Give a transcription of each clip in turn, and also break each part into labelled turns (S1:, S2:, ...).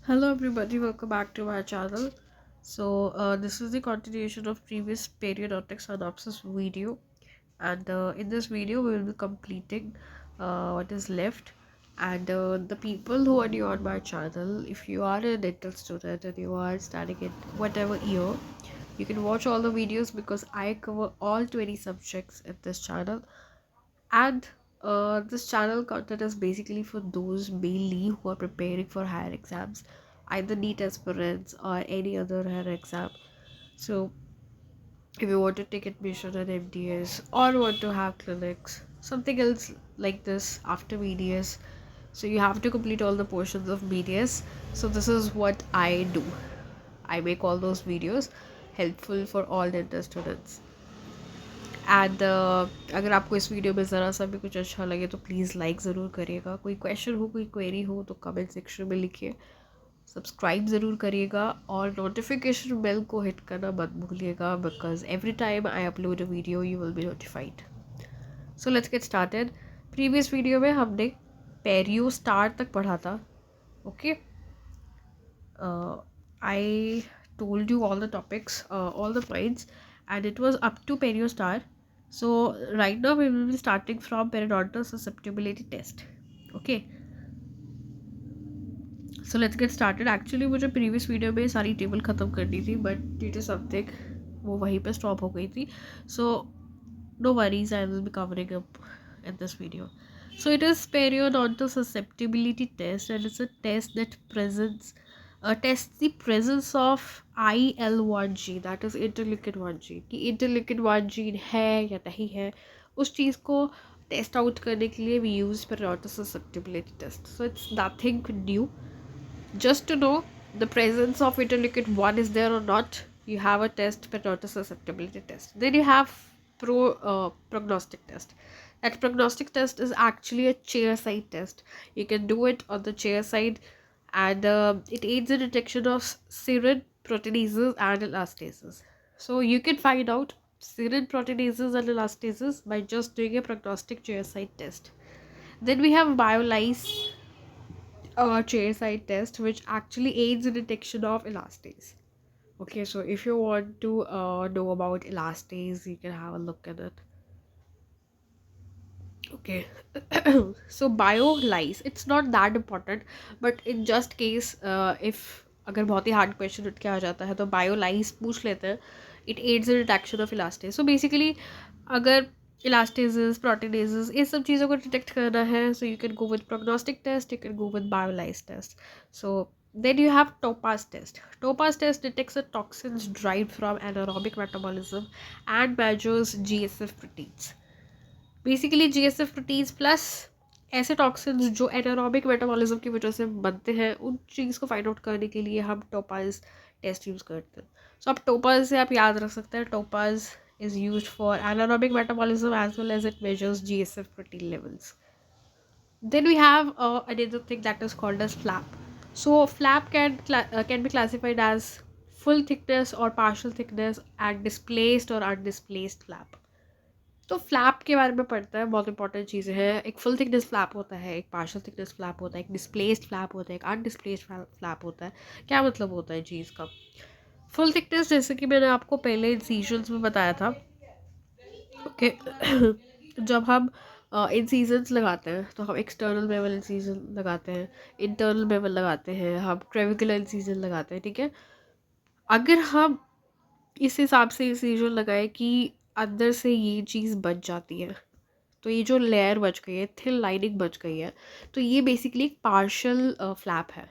S1: Hello everybody, welcome back to my channel. This is the continuation of previous periodic synopsis video, and in this video we will be completing what is left. And the people who are new on my channel, if you are a dental student and you are studying in whatever year, you can watch all the videos because I cover all 20 subjects in this channel. And this channel content is basically for those mainly who are preparing for higher exams, either NEET aspirants or any other higher exam. So if you want to take admission at MDS or want to have clinics, something else like this after BDS, so you have to complete all the portions of BDS. So this is what I do. I make all those videos helpful for all dental students. And अगर आपको इस video में ज़रा सा भी कुछ अच्छा लगे तो प्लीज़ लाइक ज़रूर करिएगा। कोई क्वेश्चन हो, कोई क्वेरी हो तो कमेंट सेक्शन में लिखिए। सब्सक्राइब ज़रूर करिएगा और नोटिफिकेशन बेल को हिट करना मत भूलिएगा, because every time I upload a video you will be notified. So let's get started. Previous video में हमने पेरियो स्टार तक पढ़ा था। Okay, I told you all the topics, all the points, and it was up to periostar. So right now we will be starting from periodontal susceptibility test. Okay, so let's get started. Actually मुझे previous video में सारी table ख़त्म करनी थी, but due to something वो वहीं पे stop हो गई थी. So no worries, I will be covering up in this video. So it is periodontal susceptibility test, and it's a test that presents tests the presence of IL1 gene, that is interleukin 1 gene, कि interleukin 1 gene है या नहीं है। उस चीज़ को test out करने के लिए we use periodontal susceptibility test. So it's nothing new. Just to know the presence of interleukin 1 is there or not, you have a test, periodontal susceptibility test. Then you have prognostic test. That prognostic test is actually a chair side test. You can do it on the chair side, and it aids the detection of serine proteinases and elastases. So you can find out serine proteinases and elastases by just doing a prognostic chair side test. Then we have BioLyse chair side test, which actually aids the detection of elastase. Okay, so if you want to know about elastase, you can have a look at it. Okay, so BioLyse, it's not that important, but in just case if अगर बहुत ही hard question उठ के आ जाता है तो BioLyse पूछ लेते हैं. It adds the detection of elastase. So basically अगर इलास्टेजेस, प्रोटीनेजेस, ये सब चीज़ों को डिटेक्ट करना है, so you can go with prognostic test, you can go with BioLyse test. So then you have topaz test. Topaz test detects the toxins derived from anaerobic metabolism and measures GSF proteins. Basically GSF proteins plus ऐसे toxins जो anaerobic metabolism की वजह से बनते हैं, उन चीज़ को find out करने के लिए हम टोपाज टेस्ट यूज़ करते हैं. सो अब टोपाज से आप याद रख सकते हैं, topaz is used for anaerobic metabolism as well as it measures GSF protein levels. Then we have another thing that is called as flap. So flap can be classified as full thickness or partial thickness and displaced or undisplaced flap. तो flap के बारे में पढ़ता है, बहुत important चीज़ें हैं. एक फुल थिकनेस फ्लैप होता है, एक पार्शियल थिकनेस फ्लैप होता है, एक डिस्प्लेस्ड फ्लैप होता है, एक अनडिस्प्लेस्ड फ्लैप होता है. क्या मतलब होता है चीज़ का? फुल थिकनेस जैसे कि मैंने आपको पहले इंसीजन्स में बताया था. ओके जब हम इंसीजन्स लगाते हैं तो हम एक्सटर्नल मेवल इंसीजन लगाते हैं, इंटरनल मेवल लगाते हैं, हम क्रेविकुलर इंसीजन लगाते हैं. ठीक है, अगर हम इस हिसाब से इंसीजन लगाए कि अंदर से ये चीज़ बच जाती है, तो ये जो लेयर बच गई है, थिन लाइनिंग बच गई है, तो ये बेसिकली एक पार्शियल फ्लैप है,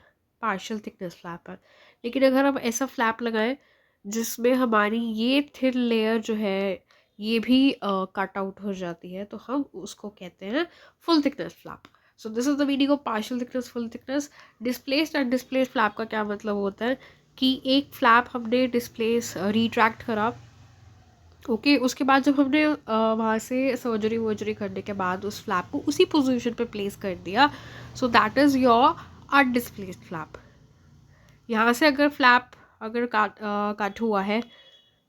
S1: पार्शियल थिकनेस फ्लैप है. लेकिन अगर हम ऐसा फ्लैप लगाएं जिसमें हमारी ये थिन लेयर जो है ये भी कट आउट हो जाती है, तो हम उसको कहते हैं full thickness flap. So this is the meaning of partial thickness, full thickness. Displaced and displaced flap का क्या मतलब होता है कि एक फ्लैप हमने डिस्प्लेस रिट्रैक्ट करा. ओके उसके बाद जब हमने वहाँ से सर्जरी वर्जरी करने के बाद उस फ्लैप को उसी पोजीशन पे प्लेस कर दिया, so that is your undisplaced flap. यहाँ से अगर फ्लैप अगर कट हुआ है,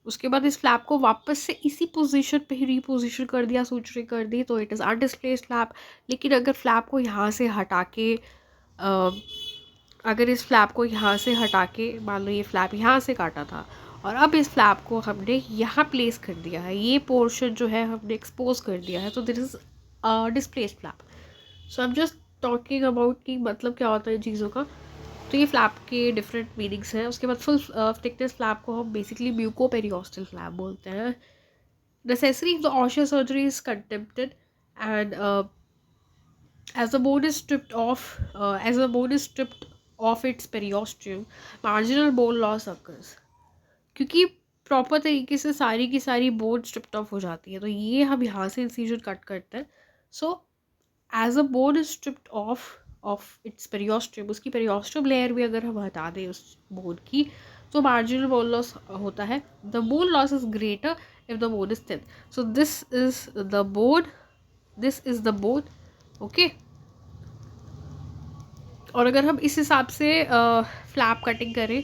S1: उसके बाद इस फ्लैप को वापस से इसी पोजीशन पे ही रीपोजिशन कर दिया, सूचरी कर दी, तो इट इज़ अनडिस्प्लेस्ड फ्लैप. लेकिन अगर फ्लैप को यहाँ से हटा के अगर इस फ्लैप को यहाँ से हटा के, मान लो ये फ्लैप यहाँ से काटा था और अब इस फ्लैप को हमने यहाँ प्लेस कर दिया है, ये पोर्शन जो है हमने एक्सपोज कर दिया है, तो this is displaced flap. So I am just talking about कि मतलब क्या होता है इन चीज़ों का। तो ये फ्लैप के डिफरेंट मीनिंग्स हैं। उसके बाद फुल थिकनेस फ्लैप को हम बेसिकली म्यूकोपेरियोस्टल फ्लैप बोलते हैं। Necessary the osteo surgery is contemplated and as the bone is stripped off as the bone is stripped of its periosteum, marginal bone loss occurs। क्योंकि proper तरीके से सारी की सारी बोन स्ट्रिप्ड ऑफ हो जाती है, तो ये हम यहाँ से इंसिजन कट करते हैं। So as a bone is stripped off its periosteum, उसकी पेरियोस्ट्रियम लेयर भी अगर हम हटा दें उस बोन की, तो मार्जिनल बोन लॉस होता है। The bone loss is greater if the bone is thin. So this is the bone, okay. और अगर हम इस हिसाब से फ्लैप कटिंग करें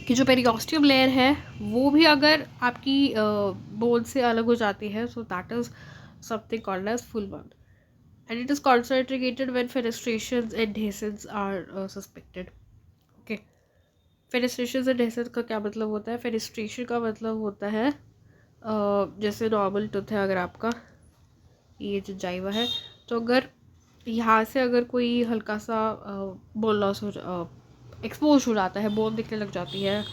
S1: कि जो पेरियोस्टियम लेयर है वो भी अगर आपकी बोन से अलग हो जाती है, so that is something called as full bone and it is concentrated when fenestrations and adhesions are suspected, okay. Fenestrations and adhesions का क्या मतलब होता है? फेनेस्ट्रेशन का मतलब होता है जैसे नॉर्मल टूथ है, अगर आपका ये जो जाइवा है, तो अगर यहाँ से अगर कोई हल्का सा बोन लॉस एक्सपोज हो जाता है, बोन दिखने लग जाती है,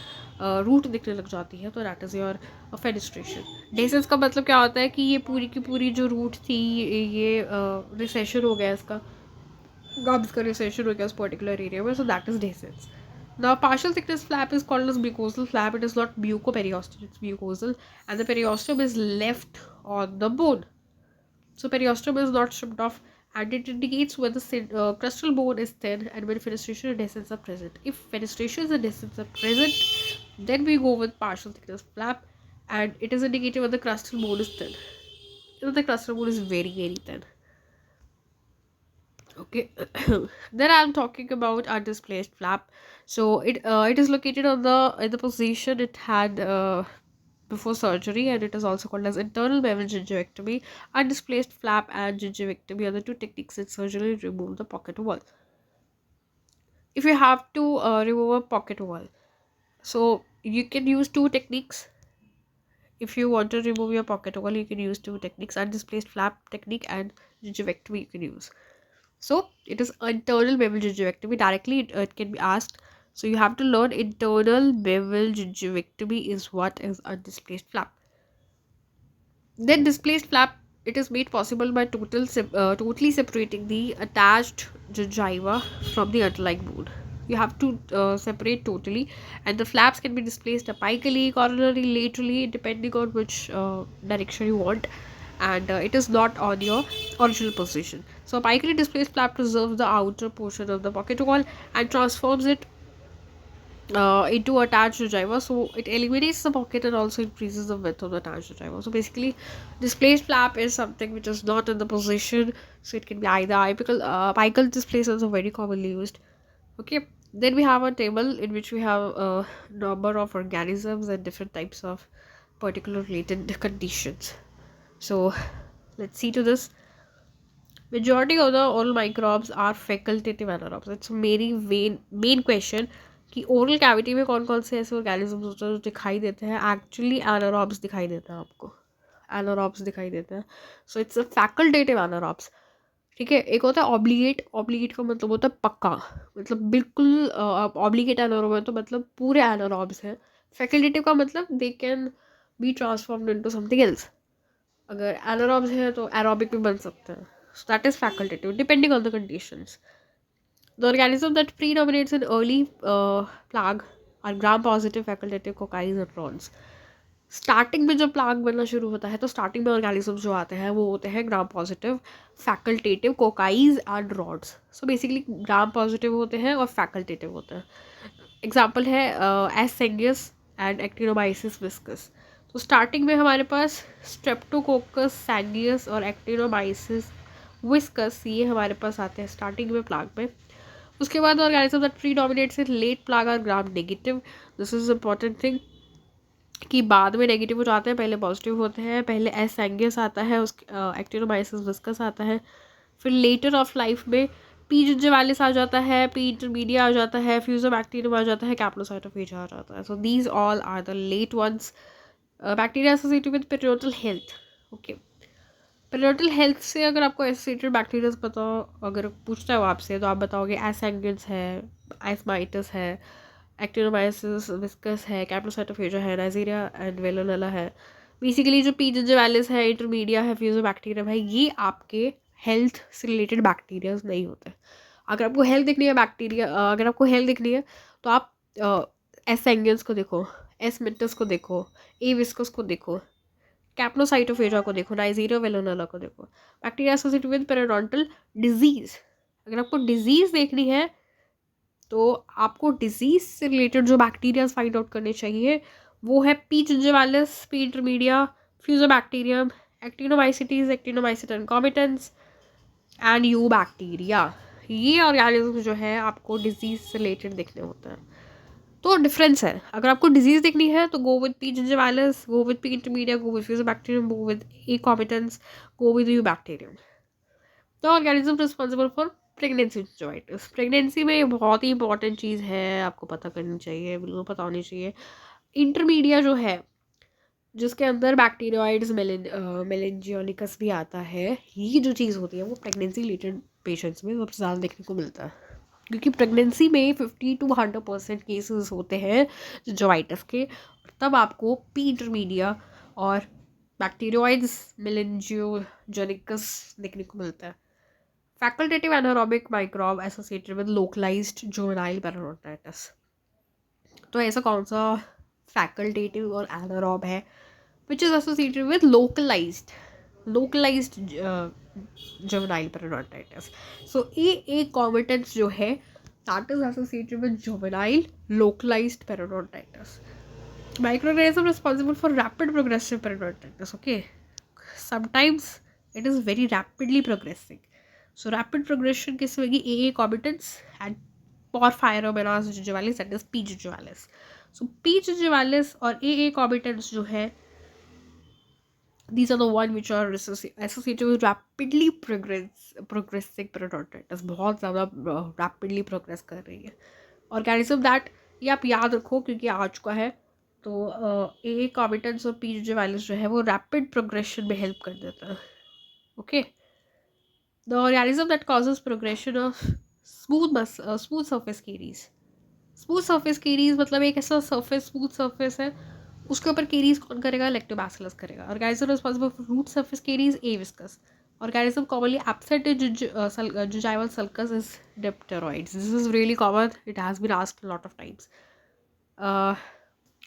S1: रूट दिखने लग जाती है, तो दैट इज़ योर फेनेस्ट्रेशन। डेसेंस का मतलब क्या होता है कि ये पूरी की पूरी जो रूट थी, ये रिसेशन हो गया, इसका गम्स का रिसेशन हो गया उस पर्टिकुलर एरिया में, so that is dehiscence. Now, partial thickness flap is called as mucosal flap. It is not mucoperiosteal, it's mucosal, and the periosteum is left on the bone. So periosteum is not stripped off, and it indicates when the crustal bone is thin and when fenestration and descents are present. If fenestration and descents are present, then we go with partial thickness flap, and it is indicated when the crustal bone is thin. You know, the crustal bone is very, very thin. Okay. Then I'm talking about undisplaced flap. So it is located on in the position it had before surgery, and it is also called as internal bevel gingivectomy. Undisplaced flap and gingivectomy are the two techniques in surgery to remove the pocket wall. If you have to remove a pocket wall, so you can use two techniques. If you want to remove your pocket wall, you can use two techniques: undisplaced flap technique and gingivectomy you can use. So it is internal bevel gingivectomy. Directly it can be asked. So you have to learn internal bevel gingivectomy is what is a displaced flap. Then displaced flap, it is made possible by totally separating the attached gingiva from the underlying bone. You have to separate totally, and the flaps can be displaced apically, coronally, laterally, depending on which direction you want, and it is not on your original position. So apically displaced flap preserves the outer portion of the pocket wall and transforms it into attached gingiva, so it eliminates the pocket and also increases the width of the attached gingiva. So basically, displaced flap is something which is not in the position, so it can be either apical displacements are very commonly used. Okay, then we have a table in which we have a number of organisms and different types of particular related conditions. So let's see to this. Majority of the oral microbes are facultative anaerobes. It's a very main question कि oral cavity में कौन कौन से ऐसे organisms होते हैं जो दिखाई देते हैं। एक्चुअली एनारोब्स दिखाई देते हैं आपको, एनारोब्स दिखाई देते हैं। So it's a facultative anaerobes, ठीक है। एक होता है ऑब्लिगेट, ऑब्लिगेट का मतलब होता है पक्का, मतलब बिल्कुल ऑब्लिगेट एनारोब है तो मतलब पूरे एनारोब्स हैं। फैकल्टेटिव का मतलब they can be transformed into something else. अगर एनारोब्स हैं तो एरोबिक भी बन सकते हैं। सो that is facultative depending on the conditions. The organism that predominates in early plague are gram-positive facultative cocci neurons. Starting में जब प्लाग बनना शुरू होता है तो स्टार्टिंग में ऑर्गेनिजम्स जो आते हैं वो होते हैं Gram positive facultative cocci and rods. So basically Gram positive होते हैं और फैकल्टेटिव होते हैं। एग्जाम्पल है एसेंगियस एंड एक्टिनोमाइसिस विस्कस। तो स्टार्टिंग में हमारे पास स्ट्रेप्टोकोकस, सैंगियस और एक्टिनोमाइसिस विस्कस, ये हमारे पास आते हैं स्टार्टिंग में प्लाग में। उसके बाद organism that predominates in late plaque are Gram negative. This is important thing कि बाद में नेगेटिव हो जाते हैं, पहले पॉजिटिव होते हैं। पहले एसेंगियस आता है, उसके एक्टिनोमाइसिस विस्कस आता है, फिर लेटर ऑफ लाइफ में पी जिंजिवालिस आ जाता है, पी इंटरमीडिया आ जाता है, फ्यूजोबैक्टीरियम आ जाता है, कैप्लोसाइटोफेजा आ जाता है. So these all are the late ones. Bacteria associated with periodontal health. Okay, periodontal health से अगर आपको एसोसिएटेड बैक्टीरिया पता अगर पूछता है वो आपसे, तो आप बताओगे एसएंगिस है, आइसमाइटस है, एक्टिनोमाइसिस विस्कस है, कैप्लोसाइटोफेजा है, नाइजीरिया एंड वेलोनेला है. बेसिकली जो पी जिंजिवालिस है, इंटरमीडिया है, फ्यूजोबैक्टीरियम है, ये आपके हेल्थ से रिलेटेड बैक्टीरियाज नहीं होते. अगर आपको हेल्थ देखनी है अगर आपको हेल्थ देखनी है तो आप एसएंगिस को देखो, एस मिटस को देखो, ए विस्कस को देखो, कैप्लोसाइटोफेजा को देखो, नाइजीरिया वेलोनेला को देखो. Bacteria associated with periodontal disease. अगर आपको डिजीज देखनी है तो आपको डिजीज से रिलेटेड जो बैक्टीरिया फाइंड आउट करने चाहिए वो है P gingivalis, P intermedia, fusobacterium, actinomycetes, actinomycetemcomitans and eubacteria. ये ऑर्गेनिज्म जो है आपको डिजीज से रिलेटेड देखने होते हैं. तो डिफरेंस है. अगर आपको डिजीज देखनी है तो go with P gingivalis, go with P intermedia, go with fusobacterium, go with A comitans, go with eubacterium. The organism responsible for pregnancy gingivitis. Pregnancy में बहुत ही इंपॉर्टेंट चीज़ है, आपको पता करनी चाहिए, बिल्कुल पता होनी चाहिए. इंटरमीडिया जो है जिसके अंदर बैक्टीरियोइड्स मेलेंजियोनिकस भी आता है, ये जो चीज़ होती है वो प्रेगनेंसी रिलेटेड पेशेंट्स में सबसे ज़्यादा देखने को मिलता है. क्योंकि प्रेगनेंसी में 50 to 100% केसेस होते हैं जिंजिवाइटिस के. तब आपको पी इंटरमीडिया और बैक्टीरियोइड्स मेलेंजियोनिकस देखने को मिलता है. Facultative anaerobic microbe associated with localized juvenile peritonitis. तो ऐसा कौन सा facultative और anaerobe है which is associated with localized juvenile peritonitis. So A comitans जो है that is associated with juvenile localized peritonitis. Microorganism responsible for rapid progressive peritonitis. Okay, sometimes it is very rapidly progressing. So rapid progression किस होगी? A comitans and Porphyromonas gingivalis, that is P gingivalis. So P gingivalis और A comitans जो है, these are the one which are associated with rapidly progressing peritonitis. बहुत ज़्यादा rapidly progress कर रही है. Organism that ये आप याद रखो क्योंकि आ चुका है. तो A comitans और P gingivalis जो है वो rapid progression में help कर देता है. Okay. The organism that causes progression of smooth surface caries. Smooth surface caries मतलब एक ऐसा smooth surface है, उसके ऊपर caries कौन करेगा? Lactobacillus करेगा. Organism responsible for root surface caries, A viscus. Organism commonly absent in gingival sulcus is dipteroids. This is really common. It has been asked a lot of times.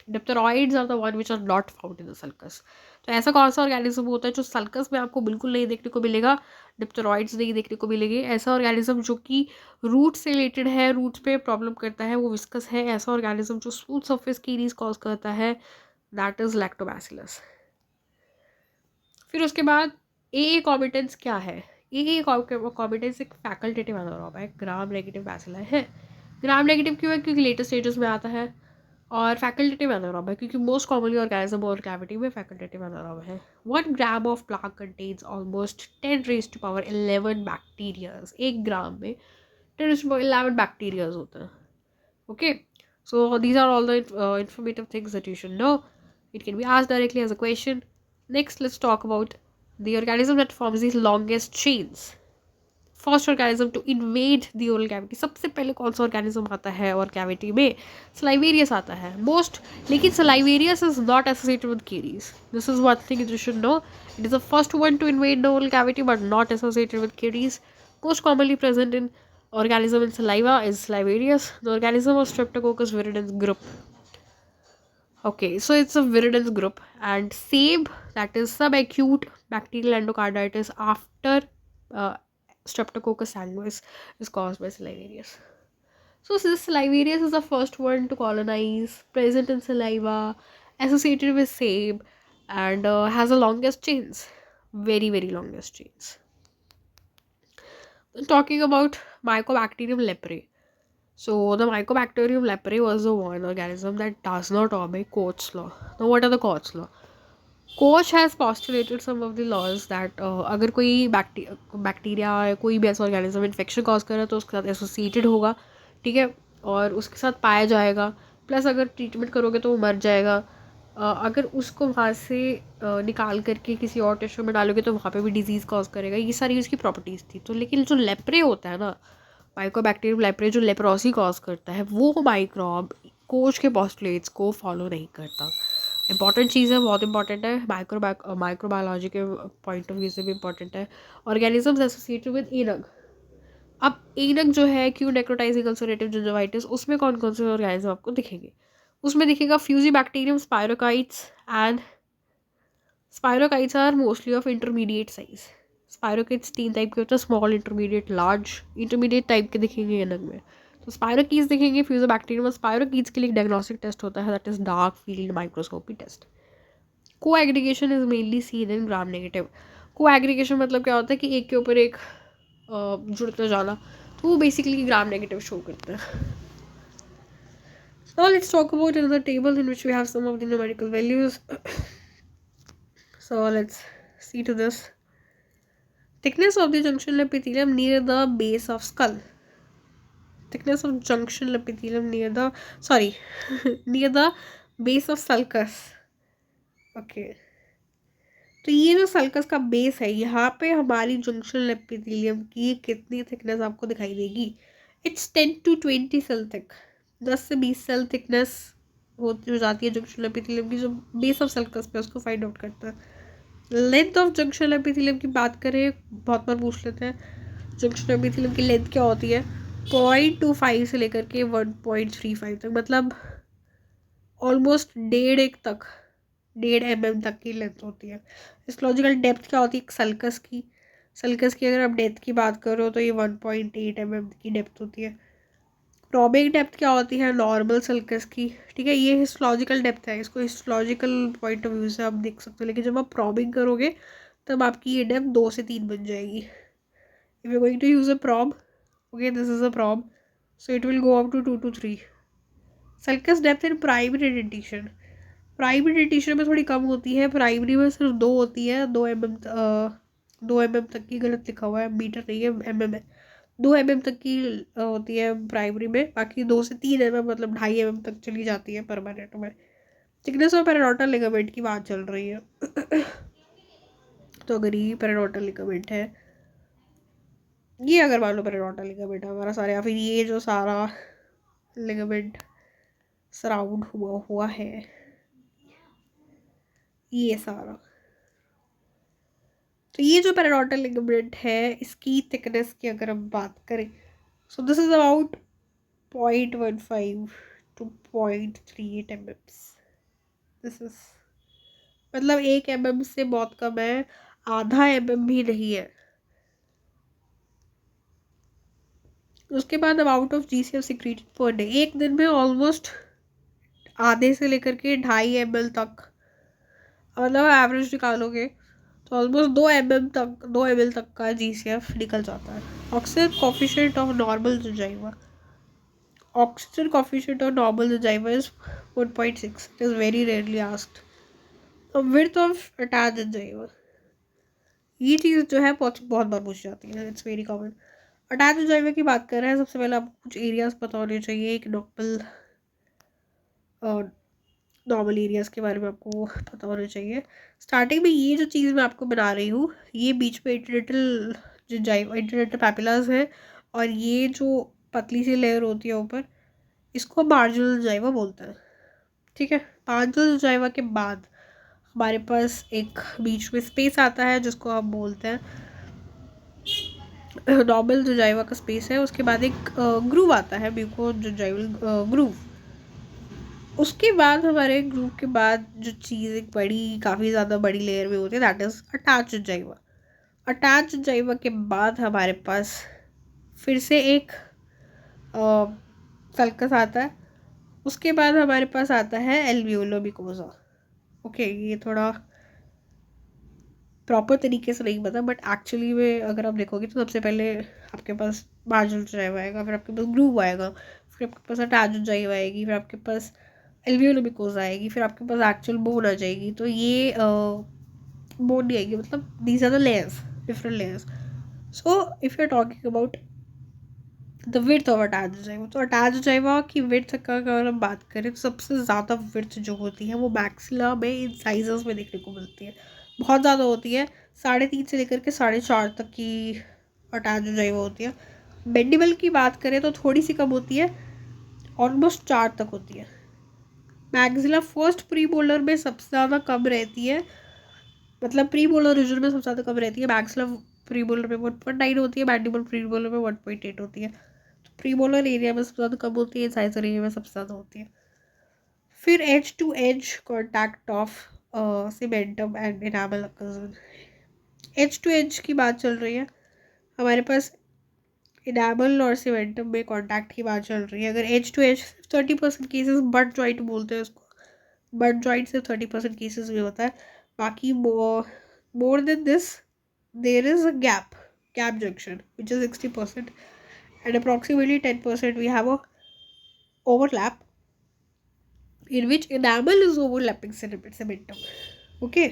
S1: Diphtheroids are the one which are not found in the sulcus. तो ऐसा कौन सा organism होता है जो sulcus में आपको बिल्कुल नहीं देखने को मिलेगा, डिप्टेरॉइड्स नहीं देखने को मिलेंगे. ऐसा ऑर्गेनिज्म जो कि रूट से रिलेटेड है, रूट पे प्रॉब्लम करता है, वो विस्कस है. ऐसा ऑर्गेनिज्म जो स्मूथ सरफेस कैरीज कॉज करता है, दैट इज लैक्टोबैसिलस. फिर उसके बाद ए कॉमिटेंस क्या है? ए कॉमिटेंस एक फैकल्टेटिव एनारोब है, ग्राम नेगेटिव बैसिला है. ग्राम नेगेटिव क्यों है? क्योंकि लेटेस्ट स्टेजेस में आता है. और फैकल्टेटिव एनारोब है क्योंकि मोस्ट कॉमनली ऑर्गेनिज्म और कैविटी में फैकल्टेटिव एनारोब है. 1 gram of plaque contains almost 10 raised to power 11 bacterias. 1 gram में 10 raised to power 11 बैक्टीरियाज होते हैं. Okay, so these are all the informative things that you should know. It can be asked directly as a question. Next let's talk about the organism that forms the longest chains. First organism to invade the oral cavity. सबसे पहले कौन सा organism आता है और cavity में? सलाइवेरियस आता है मोस्ट. लेकिन salivarius is not associated with caries. This is one thing you should know. It is the first one to invade the oral cavity but not associated with caries. Most commonly present in organism in saliva is Salivarius. The organism of Streptococcus viridans group. Okay, so it's a viridans group. And SABE, that is subacute bacterial endocarditis after Streptococcus sanguis, is caused by Salivarius. So this Salivarius is the first one to colonize, present in saliva, associated with SABE, and has the longest chains. Very, very longest chains. Talking about Mycobacterium leprae. So the Mycobacterium leprae was the one organism that does not obey Koch's law. Now what are the Koch's law? Coach has postulated some of the laws that अगर कोई bacteria या कोई भी ऐसा organism infection cause कर रहा है तो उसके साथ एसोसिएटेड होगा, ठीक है, और उसके साथ पाया जाएगा, प्लस अगर ट्रीटमेंट करोगे तो वो मर जाएगा। अगर उसको वहाँ से निकाल करके किसी और टिश्यू में डालोगे तो वहाँ पे भी डिजीज़ कॉज करेगा। ये सारी उसकी प्रॉपर्टीज़ थी। तो लेकिन जो लेप्रे होता है ना, माइकोबैक्टीरियम लेप्रे, जो लेप्रोसी कॉज करता है, वो माइक्रोब कोच के पोस्टुलेट्स को फॉलो नहीं करता। इंपॉर्टेंट चीज़ है, बहुत इंपॉर्टेंट है, माइक्रोबायोलॉजी के पॉइंट ऑफ व्यू से भी इंपॉर्टेंट है। Organisms associated with ANUG. अब एनक जो है, क्यू नेक्रोटाइजिंग अल्सरेटिव जिंजिवाइटिस, उसमें कौन कौन से ऑर्गेनिज्म आपको दिखेंगे? उसमें दिखेगा fusobacterium, spirochetes and spirochetes are mostly of intermediate size. Spirochetes 3 type के होते हैं, small, intermediate, large. Intermediate type के दिखेंगे एनक में, तो स्पायरोकीट्स दिखेंगे फ्यूजोबैक्टीरियम। और स्पायरोकीट्स के लिए डायग्नोस्टिक टेस्ट होता है, that is dark field microscopy test. Coaggregation is mainly seen in Gram negative. Coaggregation मतलब क्या होता है कि एक के ऊपर एक जुड़ते जाना, तो वो बेसिकली ग्राम नेगेटिव शो करता है। Now let's talk about another table in which we have some of the numerical values. So let's see to this. Thickness of the junctional epithelium near the base of skull. Thickness of junctional epithelium near the near the base of sulcus. Okay. तो ये जो sulcus का base है, यहाँ पे हमारी junctional epithelium की कितनी थिकनेस आपको दिखाई देगी? It's 10 to 20 cell thick. 10 से 20 सेल थिकनेस हो जो जाती है जंक्शनल एपिथेलियम की, जो बेस ऑफ सल्कस पे, उसको फाइंड आउट करता है। लेंथ ऑफ जंक्शनल एपिथेलियम की बात करें, बहुत बार पूछ लेते हैं जंक्शनल एपिथेलियम की लेंथ क्या होती है। 0.25 से लेकर के 1.35 तक, मतलब ऑलमोस्ट 1.5 mm तक की लेंथ होती है। हिस्टोलॉजिकल डेप्थ क्या होती है सल्कस की? सल्कस की अगर आप डेप्थ की बात करो तो ये 1.8 mm की डेप्थ होती है। प्रॉबिंग डेप्थ क्या होती है नॉर्मल सल्कस की? ठीक है, ये हिस्टोलॉजिकल डेप्थ है, इसको हिस्टोलॉजिकल पॉइंट ऑफ व्यू से आप देख सकते हो, लेकिन जब आप प्रॉबिंग करोगे तब आपकी ये डेप्थ 2 से 3 बन जाएगी। If you going to use a probe, okay, this is a probe, so it will go up to 2 to 3। Sulcus depth in primary dentition, primary dentition में थोड़ी कम होती है, प्राइमरी में सिर्फ 2 होती है, 2 mm तक की, गलत लिखा हुआ है, मीटर नहीं है, mm है। 2 mm तक की होती है प्राइमरी में, बाकी 2 से 3 mm मतलब 2.5 mm तक चली जाती है परमानेंट में। थिकनेस ऑफ पेरिनोटल लिगामेंट की बात चल रही है। तो अगर ये पेरिनोटल लिगामेंट है, ये अगर मान लो पेरिनोटल लिगामेंट हमारा सारा, या फिर ये जो सारा लिगामेंट सराउंड हुआ है, ये सारा, तो ये जो पेरिनोटल लिगामेंट है, इसकी थिकनेस की अगर हम बात करें, so this is about 0.15 to 0.38 mm। This is मतलब 1 mm से बहुत कम है, आधा mm भी नहीं है। उसके बाद amount of GCF secreted per day, एक दिन में ऑलमोस्ट आधे से लेकर के 2.5 ml तक, मतलब एवरेज निकालोगे तो ऑलमोस्ट 2 ml तक का GCF निकल जाता है। Oxygen coefficient of normal gingiva, oxygen coefficient of normal gingiva is 1.6। It is very rarely asked. Width of attached gingiva, ये चीज़ जो है बहुत बहुत बार पूछ जाती है, it's very common. Attached gingiva की बात कर रहे हैं, सबसे पहले आपको कुछ एरियाज पता होने चाहिए। एक नॉर्मल एरियाज के बारे में आपको पता होना चाहिए। स्टार्टिंग में ये जो चीज़ मैं आपको बना रही हूँ, ये बीच में इंटरनेटल जिंजाइवा, इंटरनेटल पैपिलास है, और ये जो पतली सी लेयर होती है ऊपर, इसको मार्जिनल जिंजाइवा बोलते हैं। ठीक है, मार्जिनल जिंजाइवा के बाद हमारे पास एक बीच में स्पेस आता है जिसको हम बोलते हैं नॉर्मल जिंजाइवा का स्पेस है। उसके बाद एक ग्रूव आता है, म्यूको जिंजाइवल ग्रूव। उसके बाद हमारे ग्रूव के बाद जो चीज़ एक बड़ी, काफ़ी ज़्यादा बड़ी लेयर में होती है, that is attach gingiva. Attach gingiva के बाद हमारे पास फिर से एक सल्कस आता है। उसके बाद हमारे पास आता है एल्वियोलो मिकोसा। ओके, ये थोड़ा प्रॉपर तरीके से नहीं पता, बट एक्चुअली में अगर आप देखोगे तो सबसे पहले आपके पास मार्जिनल जिंजाइवा आएगा, फिर आपके पास ग्रूव आएगा, फिर आपके पास अटैच जिंजाइवा आएगी, फिर आपके पास एल्वियोलोमिकोज आएगी, फिर आपके पास एक्चुअल बोन आ जाएगी। तो ये बोन नहीं आएगी, मतलब these are the layers, different layers. So if you are talking about the width of attached जाइवा, तो अटैच जाइवा की विड्थ का अगर हम बात करें तो सबसे ज़्यादा विड्थ जो होती है वो मैक्सिला में इंसाइजर्स में देखने को मिलती है, बहुत ज़्यादा होती है। 3.5 से लेकर के 4.5 तक की अटैच जाइवा होती है। बेंडिबल की बात करें तो थोड़ी सी कम होती है, ऑलमोस्ट 4 तक होती है। मैक्सिला फर्स्ट प्री मोलर में सबसे ज़्यादा कम रहती है, मतलब प्री मोलर रीजन में सबसे ज़्यादा कम रहती है। मैक्सिला प्री मोलर में 1.9 होती है, मैंडिबल प्री मोलर में 1.8 होती है। तो प्री मोलर एरिया में सबसे ज़्यादा कम होती है, इंसाइजर एरिया में सबसे ज़्यादा होती है। फिर edge to edge contact of cementum and enamel occurs. Edge to edge की बात चल रही है, हमारे पास इनामल और सीमेंटम में कॉन्टैक्ट की बात चल रही है। अगर edge to edge 30% cases butt joint बोलते हैं उसको, बट जॉइंट से 30% केसेस में होता है। बाकी more than this there is a gap junction which is 60%, and approximately 10% we have a overlap in which enamel is overlapping cementum. Okay,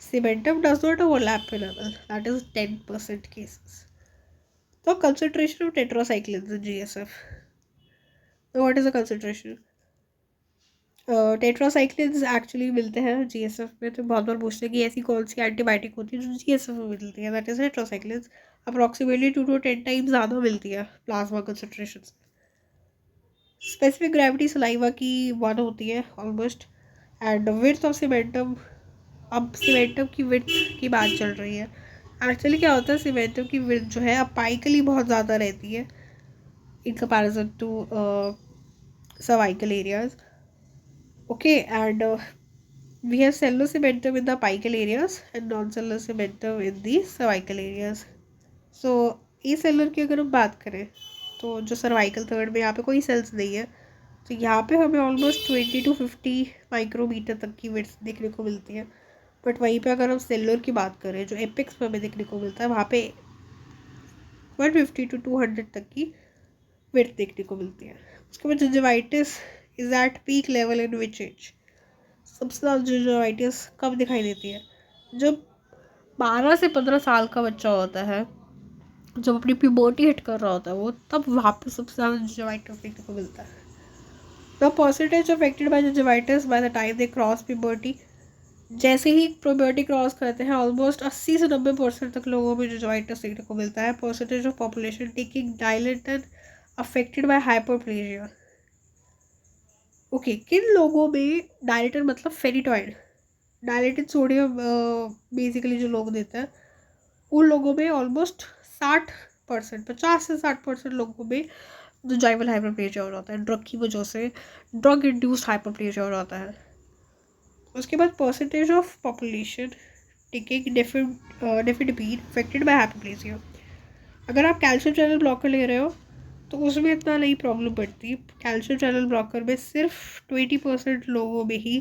S1: cementum does not overlap enamel, that is 10% cases. So concentration of tetracyclines in GSF. So what is the concentration? Tetracyclines actually मिलते हैं GSF में। तो बहुत बार पूछते हैं कि ऐसी कौन सी एंटीबायोटिक होती है जो जीएसएफ में मिलती है, that is tetracyclines. Approximately 2 to 10 times ज़्यादा मिलती है प्लाज्मा कंसनट्रेशन से। स्पेसिफिक ग्रेविटी सलाइवा की 1 होती है almost, and width of cementum. अब सीमेंटम की विड्थ की बात चल रही है। एक्चुअली क्या होता है, सीमेंटम की विड्थ जो है अपाइकली बहुत ज़्यादा रहती है in comparison to cervical areas. Okay, and we have cellular cementum in the apical areas and non-cellular cementum in the cervical areas. So acellular की अगर हम बात करें तो जो सर्वाइकल थर्ड में यहाँ पे कोई सेल्स नहीं है, तो यहाँ पे हमें ऑलमोस्ट 20 to 50 माइक्रोमीटर तक की विड्थ देखने को मिलती है। बट वहीं पे अगर हम सेलुलर की बात करें जो एपेक्स पे हमें देखने को मिलता है, वहाँ पे 150 to 200 तक की विड्थ देखने को मिलती है। उसके बाद gingivitis is at peak level in which age. सबसे ज़्यादा जिंजिवाइटिस कब दिखाई देती है, जब 12 से 15 साल का बच्चा होता है, जब अपनी प्यूबर्टी हिट कर रहा होता है वो, तब वहाँ पे सबसे ज़्यादा जिंजिवाइटिस देखने को मिलता है। The percentage affected by gingivitis by the time they cross puberty. जैसे ही प्यूबर्टी क्रॉस करते हैं ऑलमोस्ट 80 से 90% तक लोगों में जिंजिवाइटिस देखने को मिलता है। Percentage of population taking dilated affected by hyperplasia. Okay, किन लोगों में डायलेटेड मतलब फेनिटॉइड, डायलेटेड सोडियम बेसिकली जो लोग देते हैं, उन लोगों में ऑलमोस्ट 60%, 50 से 60% लोगों में जिंजाइवल हाइपरप्लेजिया हो जाता है, ड्रग की वजह से, ड्रग इंड्यूस्ड हाइपरप्लेजिया हो जाता है। उसके बाद percentage of population taking nifedipine affected by hyperplasia. अगर आप कैल्शियम चैनल ब्लॉकर ले रहे हो तो उसमें इतना नहीं प्रॉब्लम पड़ती। कैल्शियम चैनल ब्लॉकर में सिर्फ 20% लोगों में ही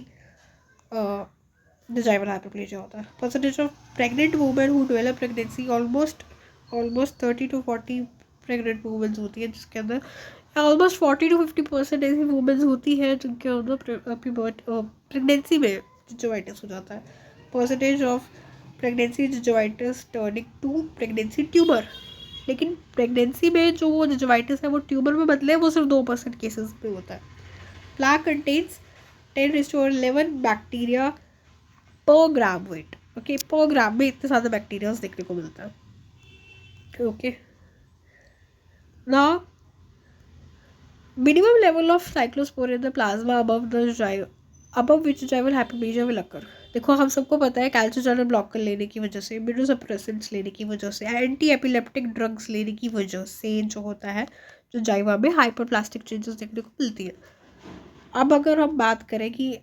S1: जिंजाइवल हाइपरप्लेजिया होता है। Percentage of pregnant women who develop pregnancy, almost 30 to 40 pregnant women's होती है जिसके अंदर, ऑलमोस्ट 40 to 50% ऐसी वुमेन्स होती है जिनके अंदर प्रेगनेंसी में जिंजाइटिस हो जाता है। Percentage of pregnancy gingivitis turning to pregnancy tumour. लेकिन प्रेगनेंसी में जो वो जिंजाइटिस है वो ट्यूमर में बदले, वो सिर्फ 2% केसेस में होता है। प्लाक कंटेन्स 10⁻11 बैक्टीरिया पर ग्राम वेट। ओके, पर ग्राम में इतने सारे बैक्टीरिया देखने को मिलता है। Okay, now minimum level of cyclosporine in the plasma above which gingival hyperplasia will occur। देखो हम सबको पता है कैल्शियम चैनल ब्लॉकर लेने की वजह से, इम्यूनोसप्रेसेंट्स लेने की वजह से, एंटी एपिलेप्टिक ड्रग्स लेने की वजह से जो होता है, जो जाइवा में हाइपरप्लास्टिक चेंजेस देखने को मिलती है। अब अगर हम बात करें कि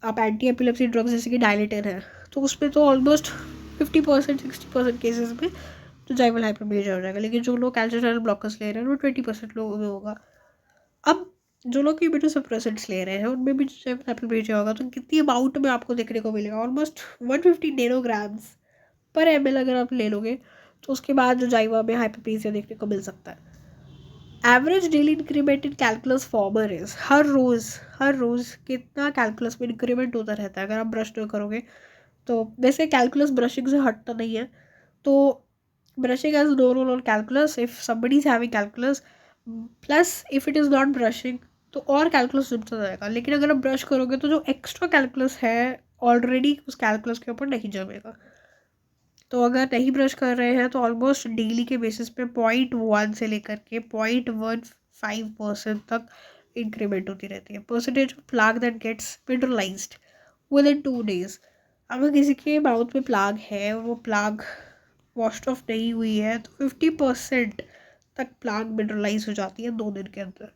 S1: आप एंटी एपिलेप्सी ड्रग्स जैसे कि डायलेटर है, तो उसमें तो ऑलमोस्ट 50% 60% केसेस में जो जाइवल हाइपरप्लेजिया हो जाएगा। लेकिन जो लोग कैल्शियम चैनल ब्लॉकर्स ले रहे हैं वो 20% लोगों में होगा। अब जो लोग इम्यूनोसप्रेसेंट्स ले रहे हैं उनमें भी जाइवल हाइपरप्लेजिया होगा, तो कितनी अमाउंट में आपको देखने को मिलेगा, ऑलमोस्ट 150 नैनोग्राम्स पर ml अगर आप ले लोगे तो उसके बाद जो जाइवा में हाइपरप्लेजिया देखने को मिल सकता है। Average daily increment in calculus former is, हर रोज़ कितना कैलकुलस में इंक्रीमेंट होता रहता है अगर आप ब्रश तो करोगे। तो वैसे कैलकुलस ब्रशिंग से हटता नहीं है, तो brushing has no role on calculus if somebody is having calculus, plus if it is not brushing तो और कैलकुलस जुड़ता जाएगा। लेकिन अगर आप ब्रश करोगे तो जो एक्स्ट्रा कैलकुलस है ऑलरेडी उस कैलकुलस के ऊपर नहीं जमेगा। तो अगर नहीं ब्रश कर रहे हैं तो ऑलमोस्ट डेली के बेसिस पे 0.1 से लेकर के 0.15% तक इंक्रीमेंट होती रहती है। Percentage of plaque that gets mineralized within 2 days। अगर किसी के माउथ में प्लाग है और वो प्लाग वॉश्ड ऑफ नहीं हुई है तो 50% तक प्लाग मिनरलाइज हो जाती है 2 दिन के अंदर।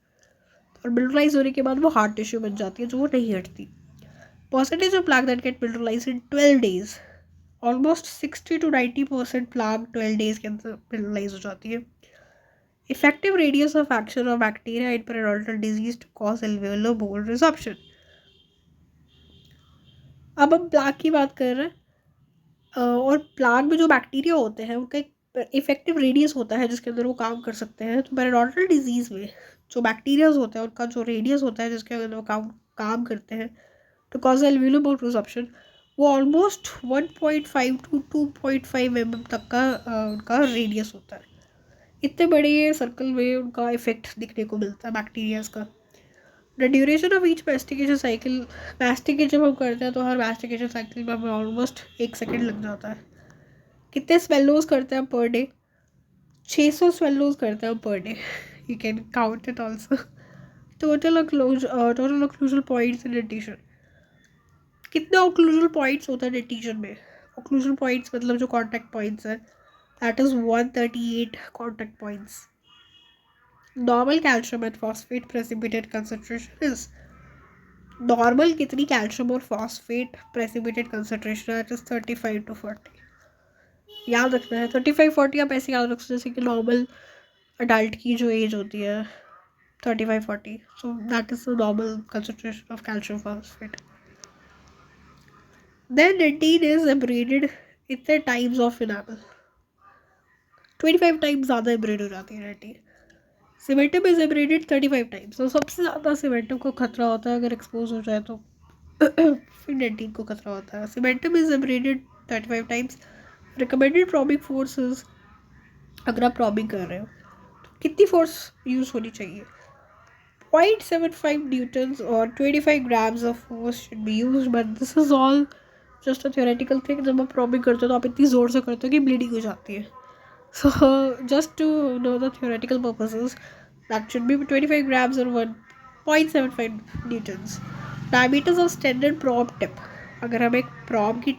S1: और मिनरलाइज होने के बाद वो हार्ड टिश्यू बन जाती है जो वो नहीं हटती। Percentage of plaque that get mineralize in 12 days, almost 60 to 90% plaque 12 days के अंदर मिनरलाइज हो जाती है। Effective radius of action of bacteria in periodontal disease to cause alveolar mould resorption. अब हम प्लाग की बात कर रहे हैं, और प्लाग में जो बैक्टीरिया होते हैं उनका एक इफेक्टिव रेडियस होता है जिसके अंदर वो काम कर सकते हैं। तो पेरिडोंटल डिजीज़ में जो बैक्टीरियाज होते हैं उनका जो रेडियस होता है जिसके अंदर वो काम करते हैं to cause alveolar mould resorption, वो ऑलमोस्ट 1.5 to 2.5 mm तक का उनका रेडियस होता है। इतने बड़े सर्कल में उनका इफेक्ट दिखने को मिलता है बैक्टीरियाज का। The duration of each mastication cycle, masticate जब हम करते हैं तो हर मैस्टिकेशन साइकिल में हमें ऑलमोस्ट 1 सेकेंड लग जाता है। कितने स्वेलोज करते हैं पर डे? 600 स्वेलोज करते हैं per day. You can count it also. Total occlusal points in dentition, कितने ऑक्लूजल पॉइंट्स होता है डेंटिशन में? ऑक्लूजल पॉइंट्स मतलब जो कॉन्टैक्ट पॉइंट्स हैं, that is 138 contact points. Normal calcium and phosphate precipitate concentration is, normal कितनी calcium और phosphate precipitate concentration है? It is 35 to 40। याद रखना है 35-40, आप ऐसे याद रख सकते जैसे कि नॉर्मल अडल्ट की जो एज होती है 35-40, so that is the normal concentration of calcium phosphate. Then dentin is abraded इतने टाइम्स ऑफ इनामल, 25 टाइम्स ज़्यादा एब्रेड हो जाती है dentin. Cementum is abraded 35 times, तो सबसे ज़्यादा सीमेंटम को खतरा होता है अगर एक्सपोज हो जाए तो फिर डेंटिन को खतरा होता है। Cementum is abraded 35 times. Recommended probing forces, अगर आप प्रॉबिंग कर रहे हो तो कितनी फोर्स यूज़ होनी चाहिए? 0.75 न्यूटन्स और 25 grams of force should be use, but this is all just a theoretical thing. जब आप प्रॉबिंग करते हो तो आप इतनी ज़ोर से करते हो कि ब्लीडिंग हो जाती है। So just to know the theoretical purposes, that should be 25 grams or 1.75 newtons. Diameters of standard probe tip, अगर हम एक probe की